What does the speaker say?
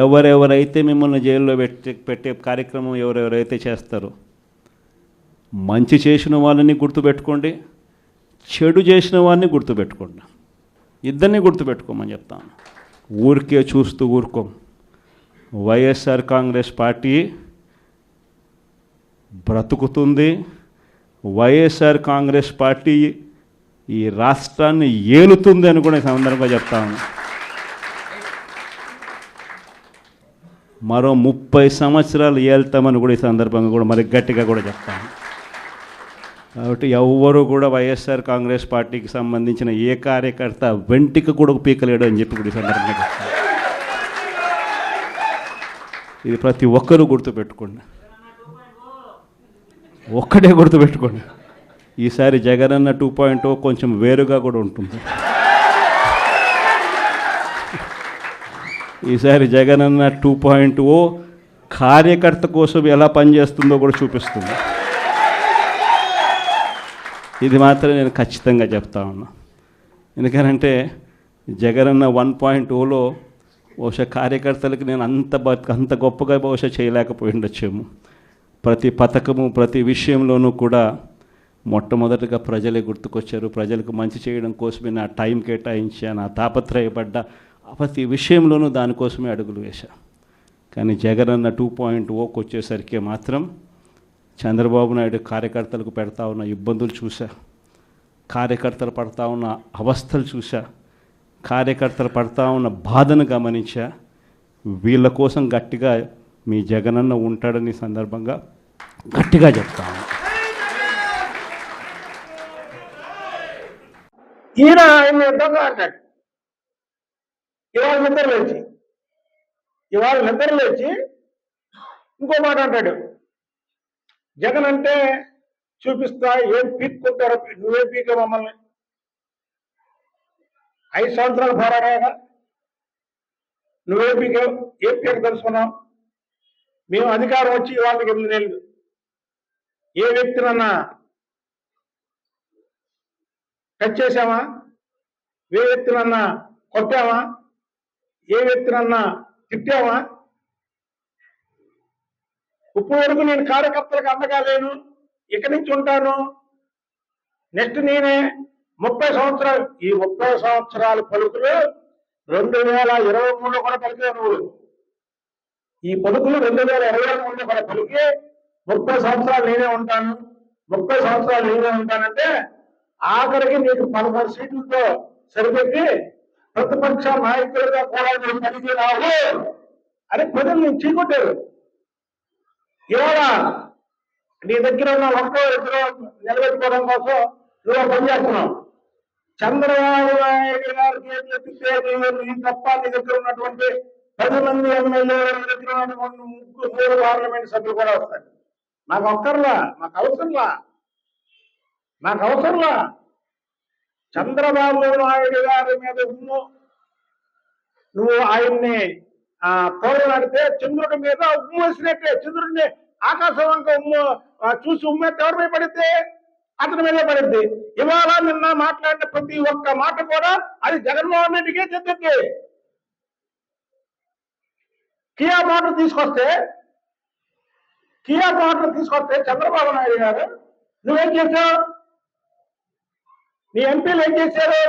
ఎవరెవరైతే మిమ్మల్ని జైల్లో పెట్టే కార్యక్రమం ఎవరెవరైతే చేస్తారో, మంచి చేసిన వాళ్ళని గుర్తుపెట్టుకోండి, చెడు చేసిన వారిని గుర్తుపెట్టుకోండి. ఇద్దరిని గుర్తుపెట్టుకోమని చెప్తాను. ఊరికే చూస్తూ ఊరుకోం. వైఎస్ఆర్ కాంగ్రెస్ పార్టీ బ్రతుకుతుంది. వైఎస్ఆర్ కాంగ్రెస్ పార్టీ ఈ రాష్ట్రాన్ని ఏలుతుంది అని కూడా ఈ సందర్భంగా చెప్తాను. మరో 30 సంవత్సరాలు ఏళ్తామని కూడా ఈ సందర్భంగా కూడా మరి గట్టిగా కూడా చెప్తాను. కాబట్టి ఎవ్వరూ కూడా వైఎస్ఆర్ కాంగ్రెస్ పార్టీకి సంబంధించిన ఏ కార్యకర్త వెంటికి కూడా పీకలేడు అని చెప్పి కూడా ఈ సందర్భంగా చెప్తాను. ఇది ప్రతి ఒక్కరూ గుర్తుపెట్టుకోండి. ఒక్కటే గుర్తుపెట్టుకోండి, ఈసారి జగనన్న 2.0 కొంచెం వేరుగా కూడా ఉంటుంది. ఈసారి జగనన్న 2.0 కార్యకర్త కోసం ఎలా పనిచేస్తుందో కూడా చూపిస్తుంది. ఇది మాత్రం నేను ఖచ్చితంగా చెప్తా ఉన్నా. ఎందుకనంటే జగనన్న 1.0లో బహుశా కార్యకర్తలకు నేను అంత గొప్పగా బహుశా చేయలేకపోయి ఉండొచ్చేమో. ప్రతి పథకము ప్రతి విషయంలోనూ కూడా మొట్టమొదటిగా ప్రజలే గుర్తుకొచ్చారు. ప్రజలకు మంచి చేయడం కోసమే నా టైం కేటాయించా, నా తాపత్రయపడ్డా, ప్రతి విషయంలోనూ దానికోసమే అడుగులు వేశా. కానీ జగనన్న 2.0కి వచ్చేసరికి మాత్రం చంద్రబాబు నాయుడు కార్యకర్తలకు పెడతా ఉన్న ఇబ్బందులు చూశా, కార్యకర్తలు పడతా ఉన్న అవస్థలు చూశా, కార్యకర్తలు పడతా ఉన్న బాధను గమనించా. వీళ్ళ కోసం గట్టిగా మీ జగనన్న ఉంటాడని సందర్భంగా గట్టిగా చెప్తాను. ఈయన ఆయన యుద్ధంగా అంటాడు. ఇవాళ నిద్ర లేచి ఇంకో మాట అంటాడు. జగన్ అంటే చూపిస్తా, ఏం పీక్కుంటారో, నువ్వేం పీక మమ్మల్ని 5 సంవత్సరాలు పోరాడాగా నువ్వేం పీకావు, ఏం పీక తెలుసుకున్నావు? మేము అధికారం వచ్చి వాళ్ళకి 8 నెలలు. ఏ వ్యక్తినన్నా టచ్ చేసామా? ఏ వ్యక్తినన్నా కొట్టామా? ఏ వ్యక్తినన్నా తిట్టామా? ఇప్పటి వరకు నేను కార్యకర్తలకు అండగా లేను, ఇక్కడి నుంచి ఉంటాను, నెక్స్ట్ నేనే 30 సంవత్సరాలు. ఈ 30 సంవత్సరాల పలుకులు 2023లో కూడా పలికే నువ్వు. ఈ పలుకులు 2023లో కూడా పలికి 30 సంవత్సరాలు నేనే ఉంటాను, 30 సంవత్సరాలు నేనే ఉంటానంటే ఆఖరికి నీకు 16 సీట్లతో సరిపెట్టి ప్రతిపక్ష నాయకులుగా కూడా నేను కలిగి రావు అని ప్రజలు నేను చీకొట్టారు. ఇవాళ నీ దగ్గర ఉన్న 1-2 నిలబెట్టుకోవడం కోసం నువ్వు పనిచేస్తున్నావు. చంద్రబాబు నాయుడు గారికి నీ తప్ప నీ దగ్గర ఉన్నటువంటి 10 మంది ఎమ్మెల్యేల దగ్గర ఉన్నటువంటి 3 పార్లమెంట్ సభ్యులు కూడా వస్తారు. నాకు అవసరంలా. చంద్రబాబు నాయుడు గారి మీద నువ్వు ఆయన్ని తోడలాడితే చంద్రుడి మీద ఉమ్ము వేసినట్టే. చంద్రుడిని ఆకాశం వంక చూసి ఉమ్మేస్తే ఎవరి మీద పడితే అతని మీద పడింది. ఇవాళ నిన్న మాట్లాడిన ప్రతి ఒక్క మాట కూడా అది జగన్మోహన్ రెడ్డికే చెందింది. కియా మోటార్ తీసుకొస్తే చంద్రబాబు నాయుడు గారు నువ్వేం చేశావు? నీ ఎంపీలు ఏం చేశారు?